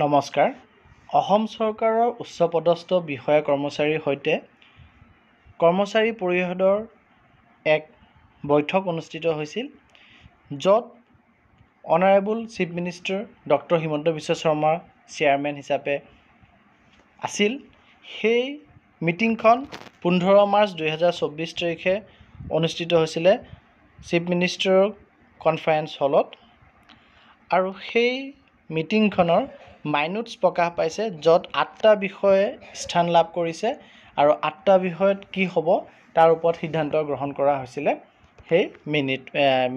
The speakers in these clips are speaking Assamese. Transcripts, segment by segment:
নমস্কাৰ। অসম চৰকাৰৰ উচ্চপদস্থ বিষয়া কৰ্মচাৰীৰ সৈতে কৰ্মচাৰী পৰিষদৰ এক বৈঠক অনুষ্ঠিত হৈছিল, য'ত honourable chief minister doctor Himanta Biswa Sarma chairman হিচাপে আছিল। সেই মিটিংখন 15 মাৰ্চ 2024 তাৰিখে অনুষ্ঠিত হৈছিলে চিফ মিনিষ্টাৰৰ কনফাৰেন্স হলত, আৰু সেই মিটিংখনৰ মাইনোটছ প্ৰকাশ পাইছে, য'ত 8টা বিষয়ে স্থান লাভ কৰিছে আৰু 8টা বিষয়ত কি হ'ব তাৰ ওপৰত সিদ্ধান্ত গ্ৰহণ কৰা হৈছিলে সেই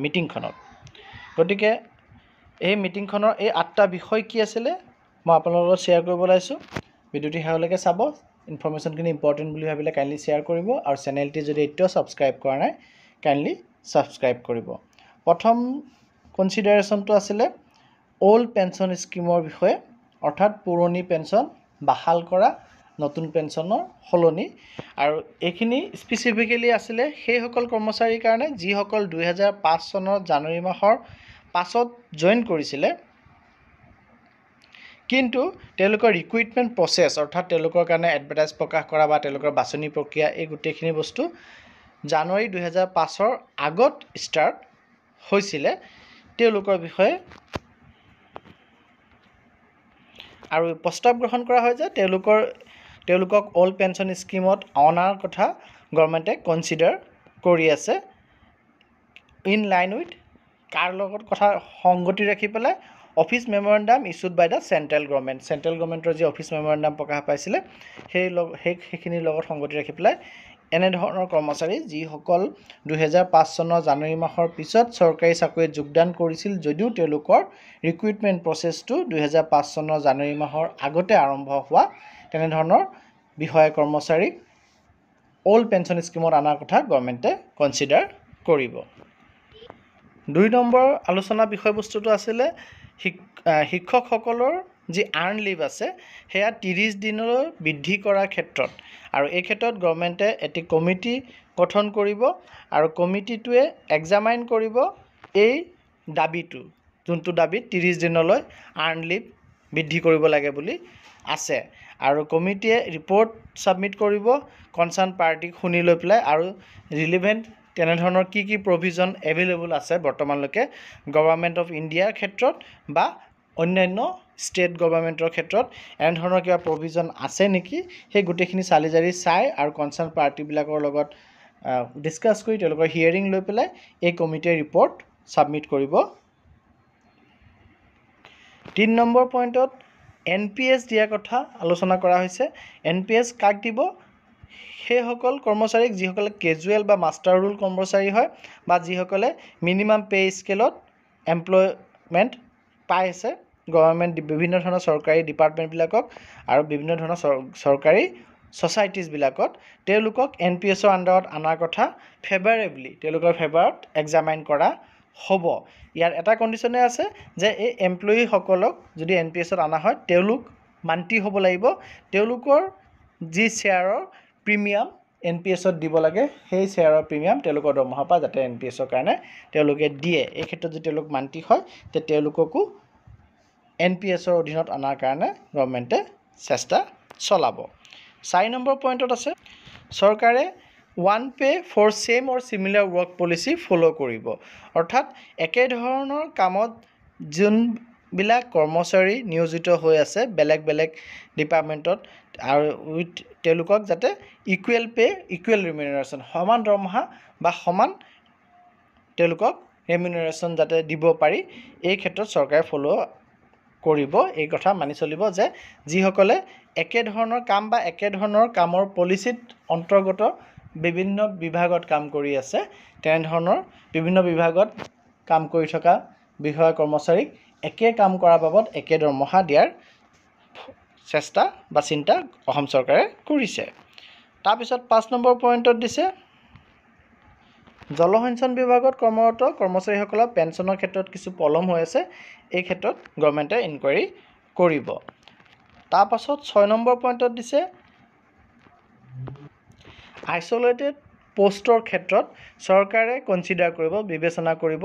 মিটিংখনত। গতিকে এই মিটিংখনৰ এই 8টা বিষয় কি আছিলে মই আপোনালোকৰ লগত শ্বেয়াৰ কৰিব ওলাইছোঁ। ভিডিঅ'টি শেষলৈকে চাব। ইনফৰ্মেশ্যনখিনি ইম্পৰ্টেণ্ট বুলি ভাবিলে কাইণ্ডলি শ্বেয়াৰ কৰিব, আৰু চেনেলটি যদি এতিয়াও ছাবস্ক্ৰাইব কৰা নাই কাইণ্ডলি ছাবস্ক্ৰাইব কৰিব। প্ৰথম কনচিডাৰেশ্যনটো আছিলে অল্ড পেঞ্চন স্কিমৰ বিষয়ে, অৰ্থাৎ পুৰণি পেঞ্চন বাহাল কৰা, নতুন পেঞ্চনৰ সলনি। আৰু এইখিনি স্পেচিফিকেলি আছিলে সেইসকল কৰ্মচাৰীৰ কাৰণে যিসকল 2005 চনৰ জানুৱাৰী মাহৰ পাছত জইন কৰিছিলে, কিন্তু তেওঁলোকৰ ৰিক্ৰুইটমেণ্ট প্ৰচেছ, অৰ্থাৎ তেওঁলোকৰ কাৰণে এডভাৰটাইজ প্ৰকাশ কৰা বা তেওঁলোকৰ বাছনি প্ৰক্ৰিয়া, এই গোটেইখিনি বস্তু জানুৱাৰী 2005-ৰ আগত ষ্টাৰ্ট হৈছিলে তেওঁলোকৰ বিষয়ে। আৰু প্ৰস্তাৱ গ্ৰহণ কৰা হয় যে তেওঁলোকক অল্ড পেঞ্চন স্কিমত অনাৰ কথা গভৰ্ণমেণ্টে কনচিডাৰ কৰি আছে, ইন লাইন উইথ কাৰ লগত কথা সংগতি ৰাখি পেলাই office memorandum issued by the central গভৰ্ণমেণ্টৰ যি অফিচ মেমৰেণ্ডাম প্ৰকাশ পাইছিলে সেইখিনিৰ লগত সংগতি ৰাখি পেলাই এনেধৰণৰ কৰ্মচাৰী যিসকল 2005 চনৰ জানুৱাৰী মাহৰ পিছত চৰকাৰী চাকৰিত যোগদান কৰিছিল, যদিও তেওঁলোকৰ ৰিক্ৰুইটমেণ্ট প্ৰচেছটো 2005 চনৰ জানুৱাৰী মাহৰ আগতে আৰম্ভ হোৱা, তেনেধৰণৰ বিষয়া কৰ্মচাৰীক অল্ড পেঞ্চন স্কিমত অনাৰ কথা গভৰ্ণমেণ্টে কনচিডাৰ কৰিব। 2 নম্বৰ আলোচনা বিষয়বস্তুটো আছিলে শিক্ষকসকলৰ যি আৰ্ণ লিভ আছে সেয়া 30 দিনলৈ বৃদ্ধি কৰাৰ ক্ষেত্ৰত। আৰু এই ক্ষেত্ৰত গভৰ্ণমেণ্টে এটি কমিটি গঠন কৰিব, আৰু কমিটিটোৱে এক্সামাইন কৰিব এই দাবীটো, যোনটো দাবীত 30 দিনলৈ আৰ্ণ লিভ বৃদ্ধি কৰিব লাগে বুলি আছে। আৰু কমিটিয়ে ৰিপৰ্ট ছাবমিট কৰিব কনচাৰ্ণ পাৰ্টিক শুনি লৈ পেলাই, আৰু ৰিলিভেণ্ট তেনেধৰণৰ কি প্ৰভিজন এভেইলেবল আছে বৰ্তমানলৈকে গভৰ্ণমেণ্ট অফ ইণ্ডিয়াৰ ক্ষেত্ৰত বা অন্যান্য ষ্টেট গভৰ্ণমেণ্টৰ ক্ষেত্ৰত এনেধৰণৰ কিবা প্ৰভিজন আছে নেকি, সেই গোটেইখিনি চালি জাৰি চাই আৰু কনচাৰ্ণ পাৰ্টিবিলাকৰ লগত ডিছকাছ কৰি তেওঁলোকৰ হিয়াৰিং লৈ পেলাই এই কমিটিয়ে ৰিপৰ্ট ছাবমিট কৰিব। 3 নম্বৰ পইণ্টত NPS দিয়াৰ কথা আলোচনা কৰা হৈছে। NPS কাক দিব? সেইসকল কৰ্মচাৰীক যিসকলে কেজুৱেল বা মাষ্টাৰ ৰোল কৰ্মচাৰী হয়, বা যিসকলে মিনিমাম পে স্কেলত এমপ্লয়মেণ্ট পাই আছে গভৰ্ণমেণ্ট বিভিন্ন ধৰণৰ চৰকাৰী ডিপাৰ্টমেণ্টবিলাকক আৰু বিভিন্ন ধৰণৰ চৰকাৰী ছ'চাইটিজবিলাকত, তেওঁলোকক NPSৰ আণ্ডাৰত অনাৰ কথা ফেভাৰেবলি তেওঁলোকৰ ফেভাৰত এক্সামাইন কৰা হ'ব। ইয়াৰ এটা কণ্ডিশ্যনে আছে যে এই এমপ্লয়ীসকলক যদি NPSত অনা হয় তেওঁলোক মান্তি হ'ব লাগিব, তেওঁলোকৰ যি শ্বেয়াৰৰ প্ৰিমিয়াম NPSত দিব লাগে সেই শ্বেয়াৰৰ প্ৰিমিয়াম তেওঁলোকৰ দৰমহাৰ পৰা যাতে NPSৰ কাৰণে তেওঁলোকে দিয়ে। এই ক্ষেত্ৰত যদি তেওঁলোক মান্তি হয় তে তেওঁলোককো NPSৰ অধীনত অনাৰ কাৰণে গভৰ্ণমেণ্টে চেষ্টা চলাব। 4 নম্বৰ পইণ্টত আছে চৰকাৰে one pay for same or similar work policy follow' কৰিব। অৰ্থাৎ একেধৰণৰ কামত যোনবিলাক কৰ্মচাৰী নিয়োজিত হৈ আছে বেলেগ বেলেগ ডিপাৰ্টমেণ্টত, আৰু তেওঁলোকক যাতে ইকুৱেল পে ইকুৱেল ৰিমিউনাৰেশ্যন, সমান দৰমহা বা সমান তেওঁলোকক ৰেমিউনাৰেশ্যন যাতে দিব পাৰি, এই ক্ষেত্ৰত চৰকাৰে ফ'ল' কৰিব। এই কথা মানি চলিব যে যিসকলে একেধৰণৰ কাম বা একেধৰণৰ কামৰ পলিচিত অন্তৰ্গত বিভিন্ন বিভাগত কাম কৰি আছে, তেনেধৰণৰ বিভিন্ন বিভাগত কাম কৰি থকা বিষয়া কৰ্মচাৰীক একে কাম কৰাৰ বাবদ একে দৰমহা দিয়াৰ চেষ্টা বা চিন্তা অসম চৰকাৰে কৰিছে। তাৰপিছত 5 নম্বৰ পইণ্টত দিছে জলসিঞ্চন বিভাগত কৰ্মৰত কৰ্মচাৰীসকলৰ পেঞ্চনৰ ক্ষেত্ৰত কিছু পলম হৈ আছে, এই ক্ষেত্ৰত গভৰ্ণমেণ্টে ইনকুৱাৰী কৰিব। তাৰপাছত 6 নম্বৰ পইণ্টত দিছে আইচলেটেড পোষ্টৰ ক্ষেত্ৰত চৰকাৰে কনচিডাৰ কৰিব, বিবেচনা কৰিব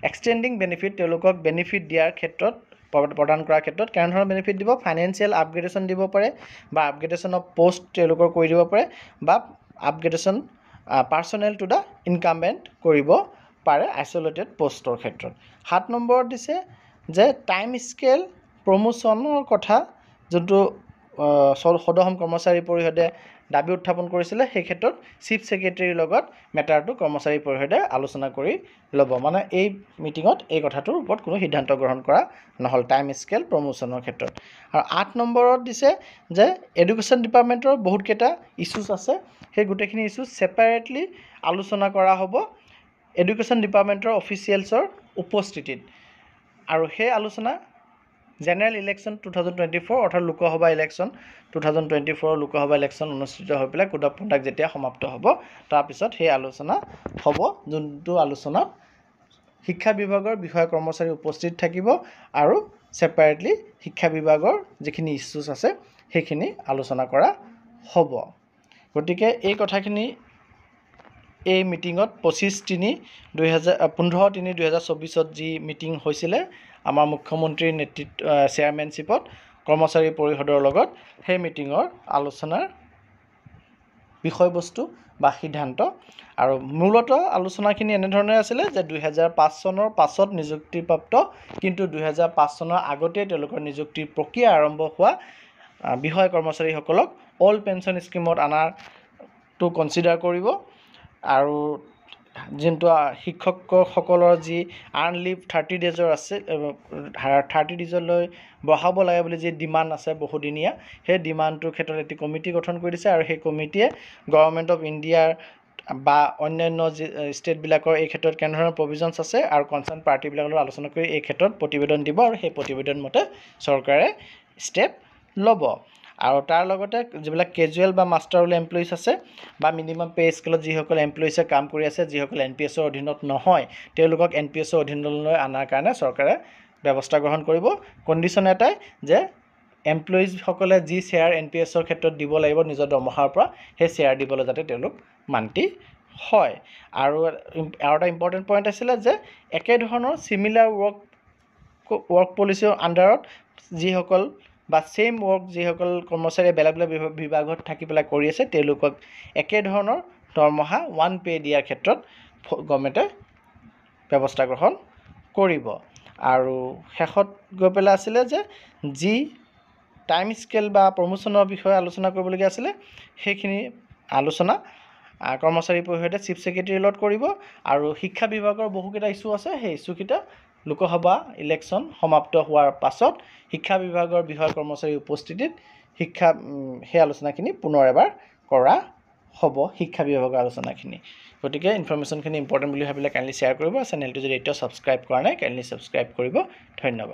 এক্সটেণ্ডিং বেনিফিট, তেওঁলোকক বেনিফিট দিয়াৰ ক্ষেত্ৰত প্ৰদান কৰাৰ ক্ষেত্ৰত কেনেধৰণৰ বেনিফিট দিব ফাইনেন্সিয়েল আপগ্ৰেডেশ্যন দিব পাৰে বা আপগ্ৰেডেশ্যন অফ পোষ্ট তেওঁলোকৰ কৰি দিব পাৰে বা আপগ্ৰেডেশ্যন পাৰ্চনেল টু দ্য ইনকামবেণ্ট কৰিব পাৰে আইচলেটেড পোষ্টৰ ক্ষেত্ৰত 7 নম্বৰত দিছে যে টাইম স্কেল প্ৰমোশ্যনৰ কথা যোনটো সদহম কৰ্মচাৰী পৰিষদে দাবী উত্থাপন কৰিছিলে সেই ক্ষেত্ৰত চিফ ছেক্ৰেটাৰীৰ লগত মেটাৰটো কৰ্মচাৰী পৰিষদে আলোচনা কৰি ল'ব মানে এই মিটিঙত এই কথাটোৰ ওপৰত কোনো সিদ্ধান্ত গ্ৰহণ কৰা নহ'ল টাইম স্কেল প্ৰমোশ্যনৰ ক্ষেত্ৰত আৰু 8 নম্বৰত দিছে যে এডুকেশ্যন ডিপাৰ্টমেণ্টৰ বহুতকেইটা ইছ্যুজ আছে সেই গোটেইখিনি ইছ্যুজ ছেপাৰেটলি আলোচনা কৰা হ'ব এডুকেশ্যন ডিপাৰ্টমেণ্টৰ অফিচিয়েলছৰ উপস্থিতিত আৰু সেই আলোচনা জেনেৰেল ইলেকশ্যন 2024 অৰ্থাৎ লোকসভা ইলেকশ্যন 2024 লোকসভা ইলেকশ্যন অনুষ্ঠিত হৈ পেলাই কোড অফ কণ্ডাক্ট যেতিয়া সমাপ্ত হ'ব তাৰপিছত সেই আলোচনা হ'ব যোনটো আলোচনাত শিক্ষা বিভাগৰ বিষয়া কৰ্মচাৰী উপস্থিত থাকিব আৰু ছেপাৰেটলি শিক্ষা বিভাগৰ যিখিনি ইছ্যুজ আছে সেইখিনি আলোচনা কৰা হ'ব গতিকে এই কথাখিনি এই মিটিঙত 15/3/2024 যি মিটিং হৈছিলে আমাৰ মুখ্যমন্ত্ৰীৰ নেতৃত্ব চেয়াৰমেনশ্বিপত কৰ্মচাৰী পৰিষদৰ লগত সেই মিটিঙৰ আলোচনাৰ বিষয়বস্তু বা সিদ্ধান্ত আৰু মূলত আলোচনাখিনি এনেধৰণে আছিলে যে 2005 চনৰ পাছত নিযুক্তিপ্ৰাপ্ত কিন্তু 2005 চনৰ আগতে তেওঁলোকৰ নিযুক্তিৰ প্ৰক্ৰিয়া আৰম্ভ হোৱা বিষয় কৰ্মচাৰীসকলক অল পেঞ্চন স্কিমত আনাৰটো কনচিডাৰ কৰিব আৰু যোনটো শিক্ষকসকলৰ যি আৰ্ণ লিভ 30 ডেজৰ আছে 30 ডেজলৈ বঢ়াব লাগে বুলি যি ডিমাণ্ড আছে বহুদিনীয়া সেই ডিমাণ্ডটোৰ ক্ষেত্ৰত এটি কমিটি গঠন কৰি দিছে আৰু সেই কমিটিয়ে গভৰ্ণমেণ্ট অফ ইণ্ডিয়াৰ বা অন্যান্য ষ্টেটবিলাকৰ এই ক্ষেত্ৰত কেনেধৰণৰ প্ৰভিজনছ আছে আৰু কনচাৰ্ণ পাৰ্টিবিলাকৰ লগত আলোচনা কৰি এই ক্ষেত্ৰত প্ৰতিবেদন দিব আৰু সেই প্ৰতিবেদন মতে চৰকাৰে ষ্টেপ ল'ব আৰু তাৰ লগতে যিবিলাক কেজুৱেল বা মাষ্টাৰ ৰোল এমপ্লয়িজ আছে বা মিনিমাম পে স্কেলত যিসকল এমপ্লয়িজে কাম কৰি আছে যিসকল NPSৰ অধীনত নহয় তেওঁলোকক NPSৰ অধীনলৈ অনাৰ কাৰণে চৰকাৰে ব্যৱস্থা গ্ৰহণ কৰিব কণ্ডিশ্যন এটাই যে এমপ্লয়িজসকলে যি শ্বেয়াৰ NPSৰ ক্ষেত্ৰত দিব লাগিব নিজৰ দৰমহাৰ পৰা সেই শ্বেয়াৰ দিবলৈ যাতে তেওঁলোক মান্তি হয় আৰু এটা ইম্পৰ্টেণ্ট পইণ্ট আছিলে যে একেধৰণৰ চিমিলাৰ ৱৰ্ক পলিচিৰ আণ্ডাৰত যিসকল বা ছেইম ৱৰ্ক যিসকল কৰ্মচাৰীয়ে বেলেগ বেলেগ বিভাগত থাকি পেলাই কৰি আছে তেওঁলোকক একেধৰণৰ দৰমহা ওৱান পে দিয়াৰ ক্ষেত্ৰত গভৰ্ণমেণ্টে ব্যৱস্থা গ্ৰহণ কৰিব আৰু শেষত গৈ পেলাই আছিলে যে যি টাইম স্কেল বা প্ৰমোশ্যনৰ বিষয়ে আলোচনা কৰিবলগীয়া আছিলে সেইখিনি আলোচনা কৰ্মচাৰী পৰিষদে চিফ ছেক্ৰেটাৰীৰ লগত কৰিব আৰু শিক্ষা বিভাগৰ বহুকেইটা ইছ্যু আছে সেই ইছ্যুকেইটা লোকসভা ইলেকশ্যন সমাপ্ত হোৱাৰ পাছত শিক্ষা বিভাগৰ বিষয়া কৰ্মচাৰীৰ উপস্থিতিত সেই আলোচনাখিনি পুনৰ এবাৰ কৰা হ'ব শিক্ষা বিভাগৰ আলোচনাখিনি গতিকে ইনফৰমেশ্যনখিনি ইম্পৰ্টেণ্ট বুলি ভাবিলে কাইণ্ডলি শ্বেয়াৰ কৰিব চেনেলটো যদি এতিয়াও ছাবস্ক্ৰাইব কৰা নাই কাইণ্ডলি ছাবস্ক্ৰাইব কৰিব ধন্যবাদ